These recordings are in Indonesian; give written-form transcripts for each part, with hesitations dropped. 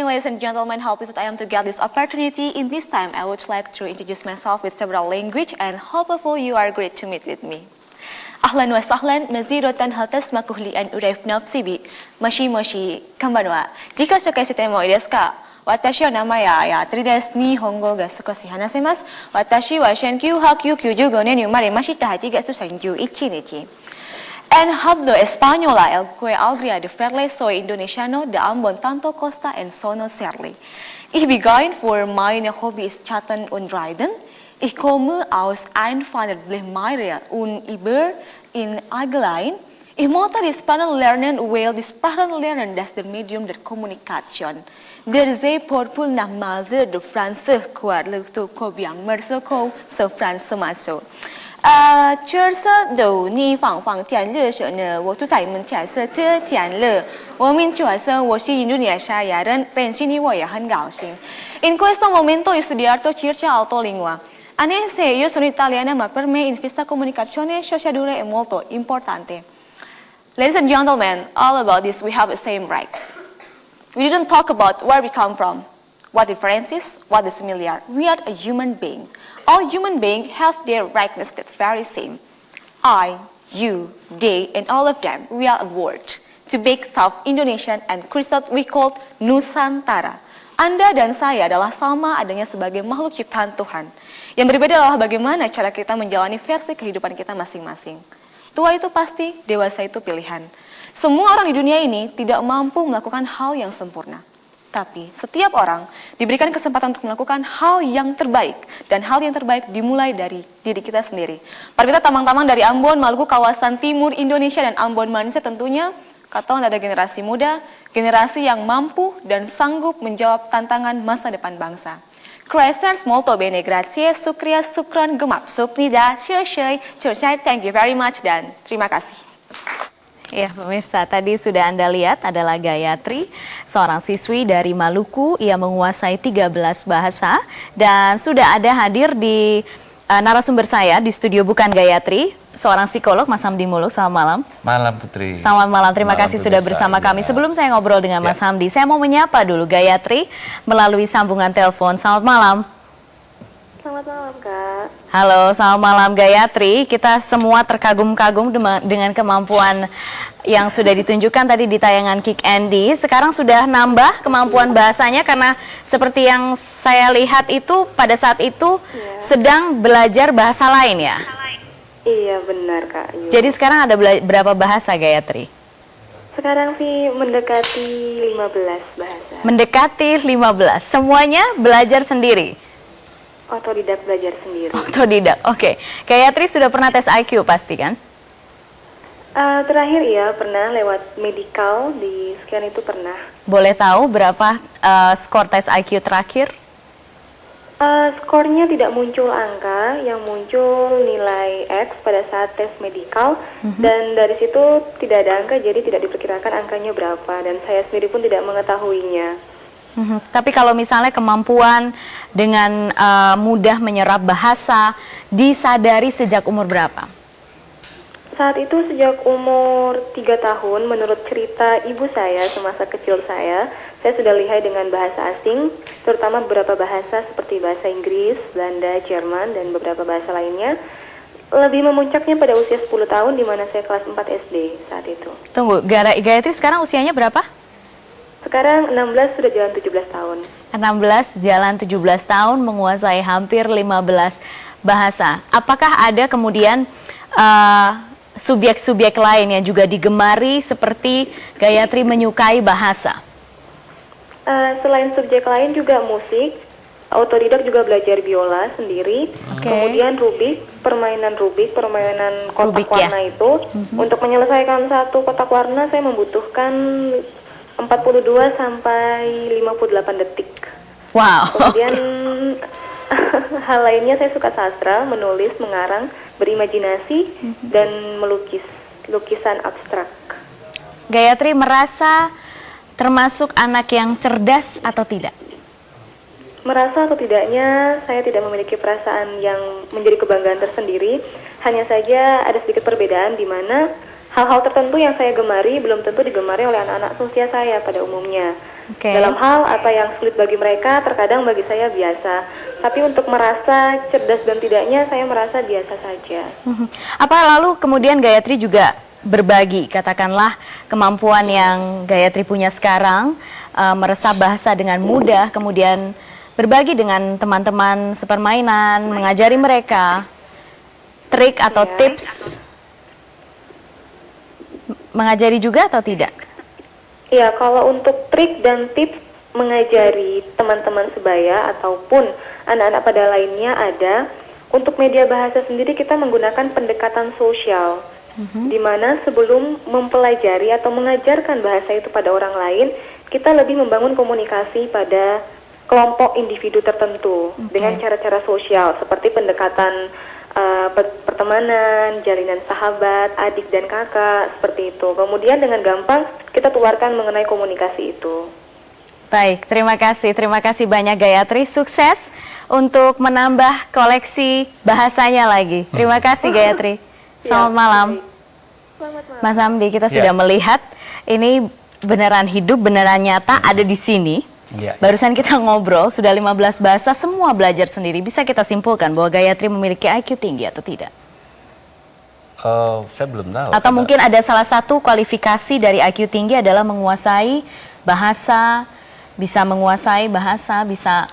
evening, ladies and gentlemen. How pleased I am to get this opportunity. In this time, I would like to introduce myself with several language and hopefully you are great to meet with me. Ahlan wa sahlan, maziratan hal tasmakuh li an uraif nafsi bi, moshi kambanwa. Jika suka sitemo desu ka? Watashi wa namaya Gayatri desu. Nihongo ga sukoshi hanasemasu. Watashi wa senkyu hakyukyu jugo nen ni umaremashita 8 月31日. En hablo española, el que algria de verle soy indonesiano de ambos tanto costa en sono serle. Ich begann voor mijn hobby is chatten und rijden. Ich komme aus einfacher Maria und über in Agelein. Ich mochte die Sprachen lernen, weil die Sprachen lernen das der Medium der Kommunikation. Der sehr porpul nach Maze de France kuat lektu ko biang merso ko se France maso. 这是都你放天热时呢，我就在门前是这天热。我们就说我是印度尼西亚人，pensi ini我也很高兴。In questo momento io studiato circa 8 lingue. Anche se io sono italiana, ma per me in questa comunicazione sociale è molto importante. Ladies and gentlemen, all about this we have the same rights. We didn't talk about where we come from, what differences, what is familiar. We are a human being. All human beings have their rightness that's very same. I, you, they, and all of them, we are a word. To make South Indonesian and Christian we call Nusantara. Anda dan saya adalah sama adanya sebagai makhluk ciptaan Tuhan. Yang berbeda adalah bagaimana cara kita menjalani versi kehidupan kita masing-masing. Tua itu pasti, dewasa itu pilihan. Semua orang di dunia ini tidak mampu melakukan hal yang sempurna. Tapi setiap orang diberikan kesempatan untuk melakukan hal yang terbaik. Dan hal yang terbaik dimulai dari diri kita sendiri. Para kita tamang-tamang dari Ambon, Maluku, kawasan timur Indonesia dan Ambon Malaysia tentunya Katong ada generasi muda, generasi yang mampu dan sanggup menjawab tantangan masa depan bangsa. Crescers molto bene, grazie, sukria, sukron, gemap, supnida, syoi, thank you very much dan terima kasih. Ya pemirsa, tadi sudah Anda lihat adalah Gayatri, seorang siswi dari Maluku. Ia menguasai 13 bahasa dan sudah ada hadir di narasumber saya di studio bukan Gayatri, seorang psikolog, Mas Hamdi Muluk. Selamat malam. Malam Putri. Selamat malam, terima kasih sudah bersama kami. Sebelum saya ngobrol dengan Mas Hamdi, saya mau menyapa dulu Gayatri melalui sambungan telepon. Selamat malam. Selamat malam, Kak. Halo, selamat malam Gayatri. Kita semua terkagum-kagum dengan kemampuan yang sudah ditunjukkan tadi di tayangan Kick Andy. Sekarang sudah nambah kemampuan bahasanya karena seperti yang saya lihat itu pada saat itu sedang belajar bahasa lain ya? Iya, benar, Kak. Iya. Jadi sekarang ada berapa bahasa Gayatri? Sekarang sih mendekati 15 bahasa. Mendekati 15. Semuanya belajar sendiri? Otodidak belajar sendiri. Otodidak, oke. Gayatri sudah pernah tes IQ pasti kan? Terakhir ya pernah lewat medical di scan itu pernah. Boleh tahu berapa skor tes IQ terakhir? Skornya tidak muncul angka, yang muncul nilai X pada saat tes medical dan dari situ tidak ada angka, jadi tidak diperkirakan angkanya berapa dan saya sendiri pun tidak mengetahuinya. Tapi kalau misalnya kemampuan dengan mudah menyerap bahasa disadari sejak umur berapa? Saat itu sejak umur 3 tahun, menurut cerita ibu saya semasa kecil saya sudah lihai dengan bahasa asing, terutama beberapa bahasa seperti bahasa Inggris, Belanda, Jerman, dan beberapa bahasa lainnya. Lebih memuncaknya pada usia 10 tahun di mana saya kelas 4 SD saat itu. Tunggu, Gayatri sekarang usianya berapa? Sekarang 16 sudah jalan 17 tahun. 16 jalan 17 tahun menguasai hampir 15 bahasa. Apakah ada kemudian subyek-subyek lain yang juga digemari seperti Gayatri menyukai bahasa? Selain subjek lain juga musik, otodidak juga belajar biola sendiri. Kemudian permainan kotak warna itu. Untuk menyelesaikan satu kotak warna saya membutuhkan 42 sampai 58 detik. Wow. Kemudian hal lainnya saya suka sastra, menulis, mengarang, berimajinasi, dan melukis, lukisan abstrak. Gayatri merasa termasuk anak yang cerdas atau tidak? Merasa atau tidaknya, saya tidak memiliki perasaan yang menjadi kebanggaan tersendiri. Hanya saja ada sedikit perbedaan di mana hal-hal tertentu yang saya gemari belum tentu digemari oleh anak-anak seusia saya pada umumnya. Oke. Dalam hal apa yang sulit bagi mereka, terkadang bagi saya biasa. Tapi untuk merasa cerdas dan tidaknya, saya merasa biasa saja. Apa lalu kemudian Gayatri juga berbagi, katakanlah kemampuan yang Gayatri punya sekarang, meresap bahasa dengan mudah, kemudian berbagi dengan teman-teman sepermainan, mengajari mereka trik atau tips, mengajari juga atau tidak? Ya, kalau untuk trik dan tips mengajari teman-teman sebaya ataupun anak-anak pada lainnya ada. Untuk media bahasa sendiri kita menggunakan pendekatan sosial, di mana sebelum mempelajari atau mengajarkan bahasa itu pada orang lain, kita lebih membangun komunikasi pada kelompok individu tertentu dengan cara-cara sosial seperti pendekatan pertemanan, jalinan sahabat, adik dan kakak, seperti itu. Kemudian dengan gampang kita tularkan mengenai komunikasi itu. Baik, terima kasih banyak Gayatri. Sukses untuk menambah koleksi bahasanya lagi. Terima kasih Gayatri. Selamat malam. Selamat malam. Mas Hamdi, kita sudah melihat ini beneran hidup, beneran nyata ada di sini. Barusan kita ngobrol, sudah 15 bahasa, semua belajar sendiri. Bisa kita simpulkan bahwa Gayatri memiliki IQ tinggi atau tidak? Saya belum tahu. Atau mungkin ada salah satu kualifikasi dari IQ tinggi adalah menguasai bahasa, bisa menguasai bahasa, bisa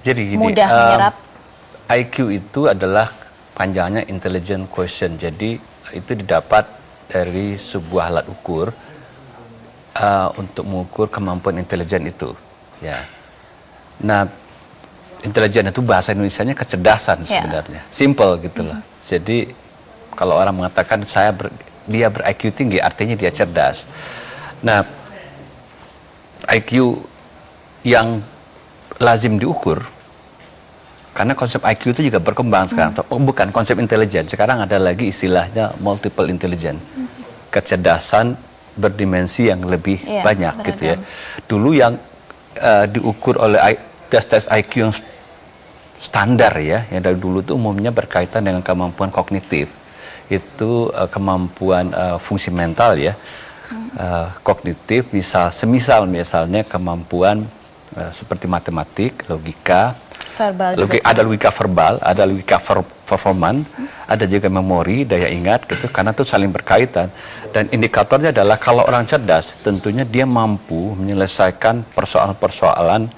Jadi gini, mudah menyerap. IQ itu adalah panjangnya intelligent quotient. Jadi itu didapat dari sebuah alat ukur untuk mengukur kemampuan intelijen itu. Ya. Nah, intelijen itu bahasa Indonesianya kecerdasan sebenarnya. Simple gitu loh. Jadi kalau orang mengatakan dia ber-IQ tinggi, artinya dia cerdas. Nah, IQ yang lazim diukur, karena konsep IQ itu juga berkembang sekarang. Bukan konsep intelijen, sekarang ada lagi istilahnya multiple intelligence. Kecerdasan berdimensi yang lebih banyak gitu ya. Dulu yang diukur oleh tes IQ yang standar ya, yang dari dulu itu umumnya berkaitan dengan kemampuan kognitif. Itu kemampuan fungsi mental ya. Kognitif misalnya kemampuan seperti matematik, logika, ada logika verbal, ada logika performan, ada juga memori, daya ingat gitu, karena itu saling berkaitan. Dan indikatornya adalah kalau orang cerdas, tentunya dia mampu menyelesaikan persoalan-persoalan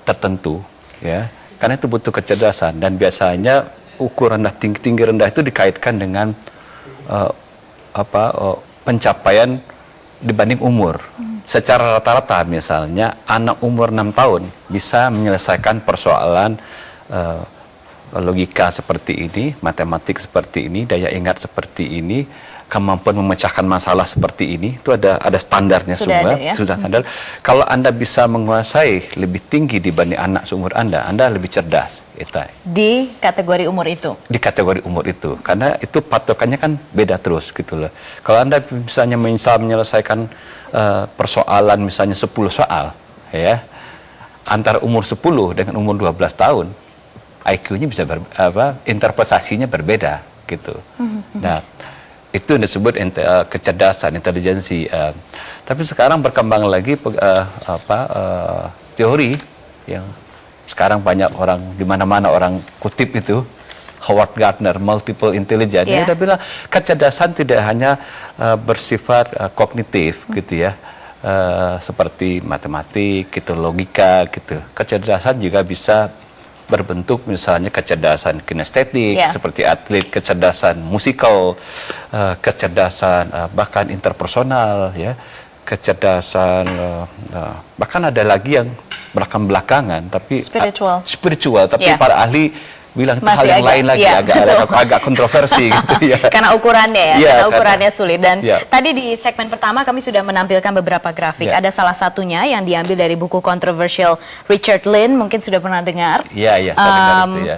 tertentu, ya. Karena itu butuh kecerdasan, dan biasanya ukuran tinggi rendah itu dikaitkan dengan pencapaian dibanding umur. Secara rata-rata misalnya anak umur 6 tahun bisa menyelesaikan persoalan logika seperti ini, matematik seperti ini, daya ingat seperti ini, kemampuan memecahkan masalah seperti ini. Itu ada standarnya semua, sudah standar. Kalau Anda bisa menguasai lebih tinggi dibanding anak seumur Anda lebih cerdas. Di kategori umur itu? Di kategori umur itu, karena itu patokannya kan beda terus gitu loh. Kalau Anda misalnya menyelesaikan persoalan misalnya 10 soal ya, antara umur 10 dengan umur 12 tahun IQ-nya bisa interpretasinya berbeda gitu. Nah, itu yang disebut kecerdasan, intelijensi. Tapi sekarang berkembang lagi teori yang sekarang banyak orang di mana-mana orang kutip itu, Howard Gardner, multiple intelligence. Dia udah bilang kecerdasan tidak hanya bersifat kognitif gitu ya, seperti matematik, gitu, logika gitu. Kecerdasan juga bisa berbentuk misalnya kecerdasan kinestetik, seperti atlet, kecerdasan musikal, kecerdasan bahkan interpersonal, ya, kecerdasan bahkan ada lagi yang belakangan tapi spiritual, tapi para ahli bilang itu hal yang lain lagi, agak kontroversi gitu ya. Karena ukurannya ukurannya sulit. Dan tadi di segmen pertama kami sudah menampilkan beberapa grafik. Ada salah satunya yang diambil dari buku kontroversial Richard Lynn, mungkin sudah pernah dengar. Saya dengar itu ya.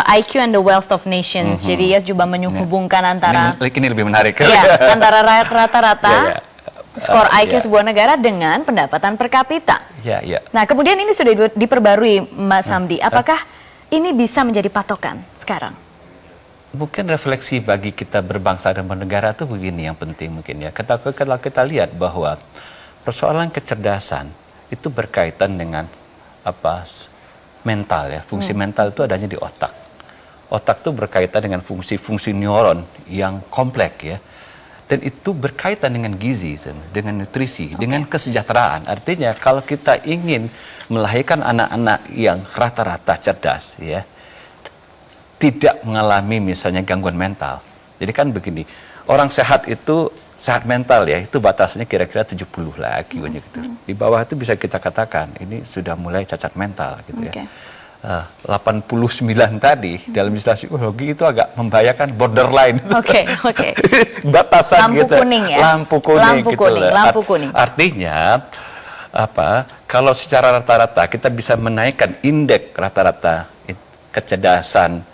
IQ and the Wealth of Nations. Jadi dia juga menghubungkan antara ini lebih menarik. Antara rata-rata skor IQ sebuah negara dengan pendapatan per kapita. Nah, kemudian ini sudah diperbarui, Mas Hamdi. Apakah ini bisa menjadi patokan sekarang? mungkin refleksi bagi kita berbangsa dan bernegara itu begini yang penting mungkin ya. Kalau kita lihat bahwa persoalan kecerdasan itu berkaitan dengan mental ya. Fungsi mental itu adanya di otak. Otak itu berkaitan dengan fungsi-fungsi neuron yang kompleks ya. Dan itu berkaitan dengan gizi, dengan nutrisi, dengan kesejahteraan. Artinya kalau kita ingin melahirkan anak-anak yang rata-rata cerdas ya, tidak mengalami misalnya gangguan mental. Jadi kan begini, orang sehat itu sehat mental ya, itu batasnya kira-kira 70 lah IQ-nya gitu. Di bawah itu bisa kita katakan ini sudah mulai cacat mental gitu ya. 89 tadi dalam istilah psikologi itu agak membahayakan borderline. Batasan lampu gitu. Kuning ya. Lampu kuning gitu. Lampu kuning. Artinya kalau secara rata-rata kita bisa menaikkan indeks rata-rata kecerdasan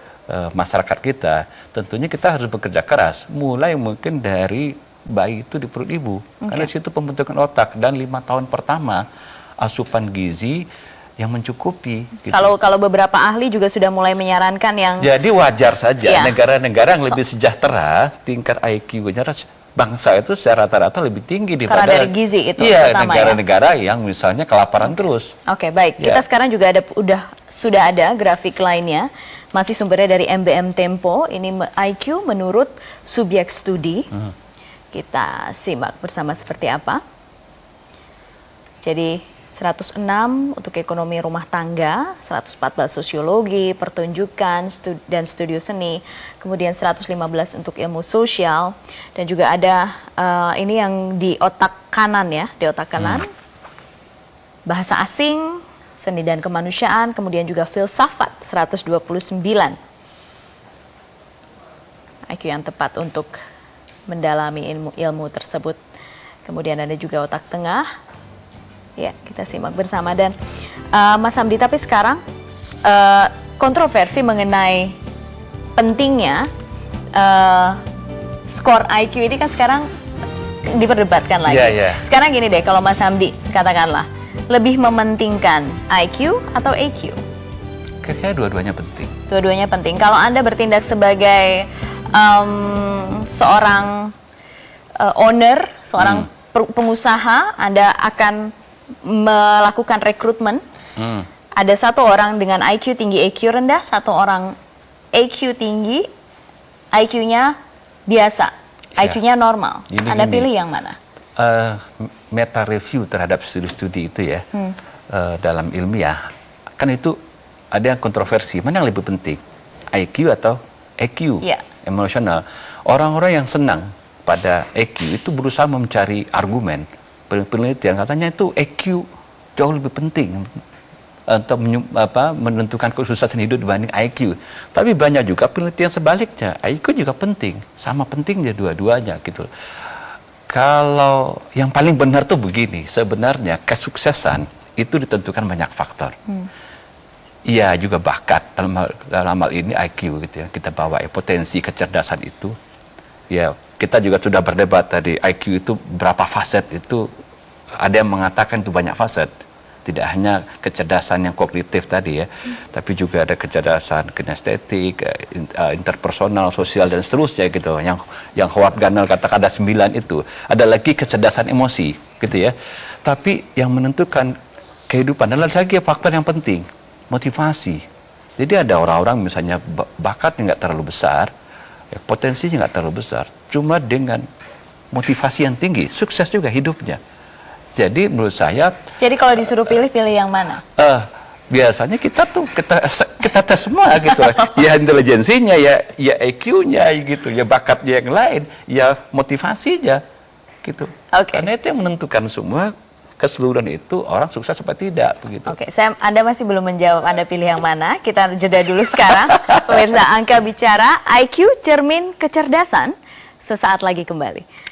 masyarakat kita, tentunya kita harus bekerja keras, mulai mungkin dari bayi itu di perut ibu, karena di situ pembentukan otak, dan 5 tahun pertama asupan gizi yang mencukupi. Gitu. Kalau beberapa ahli juga sudah mulai menyarankan yang. Jadi wajar saja negara-negara yang lebih sejahtera, tingkat IQ-nya bangsa itu secara rata-rata lebih tinggi daripada karena dari gizi itu. Negara-negara yang misalnya kelaparan terus. Baik. Kita sekarang juga sudah ada grafik lainnya. Masih sumbernya dari MBM Tempo, ini IQ menurut subjek studi. Kita simak bersama seperti apa. Jadi 106 untuk ekonomi rumah tangga, 114 sosiologi, pertunjukan, dan studio seni, kemudian 115 untuk ilmu sosial, dan juga ada ini yang di otak kanan ya, di otak kanan, bahasa asing, seni dan kemanusiaan, kemudian juga filsafat 129. IQ yang tepat untuk mendalami ilmu tersebut. Kemudian ada juga otak tengah. Ya, kita simak bersama. Dan Mas Hamdi, tapi sekarang kontroversi mengenai pentingnya skor IQ ini kan sekarang diperdebatkan lagi. Sekarang gini deh, kalau Mas Hamdi katakanlah lebih mementingkan IQ atau EQ? Kayaknya dua-duanya penting. Dua-duanya penting. Kalau Anda bertindak sebagai seorang owner, seorang pengusaha, Anda akan melakukan rekrutmen. Ada satu orang dengan IQ tinggi, EQ rendah, satu orang EQ tinggi, IQ-nya biasa, IQ-nya normal. Anda pilih yang mana? Meta review terhadap studi-studi itu ya, dalam ilmiah, kan itu ada yang kontroversi, mana yang lebih penting, IQ atau EQ, emosional. Orang-orang yang senang pada EQ itu berusaha mencari argumen. Penelitian katanya itu EQ jauh lebih penting untuk menentukan kesuksesan hidup dibanding IQ. Tapi banyak juga penelitian sebaliknya, IQ juga penting, sama pentingnya dua-duanya gitu. Kalau yang paling benar tuh begini, sebenarnya kesuksesan itu ditentukan banyak faktor. Iya, juga bakat, dalam hal ini IQ gitu ya, kita bawa potensi kecerdasan itu. Ya, kita juga sudah berdebat tadi, IQ itu berapa faset itu, ada yang mengatakan itu banyak faset. Tidak hanya kecerdasan yang kognitif tadi ya, tapi juga ada kecerdasan kinestetik, interpersonal, sosial, dan seterusnya gitu. Yang Howard Gardner katakan ada 9 itu. Ada lagi kecerdasan emosi gitu ya. Tapi yang menentukan kehidupan adalah lagi faktor yang penting, motivasi. Jadi ada orang-orang misalnya bakatnya nggak terlalu besar, ya, potensinya nggak terlalu besar, cuma dengan motivasi yang tinggi, sukses juga hidupnya. Jadi menurut saya. Jadi kalau disuruh pilih yang mana? Biasanya kita tes semua gitu. Ya intelijensinya, ya IQ-nya gitu, ya bakatnya yang lain, ya motivasinya gitu. Karena itu yang menentukan semua keseluruhan itu orang sukses apa tidak begitu. Anda masih belum menjawab Anda pilih yang mana. Kita jeda dulu sekarang. Pemirsa, Angka Bicara, IQ cermin kecerdasan. Sesaat lagi kembali.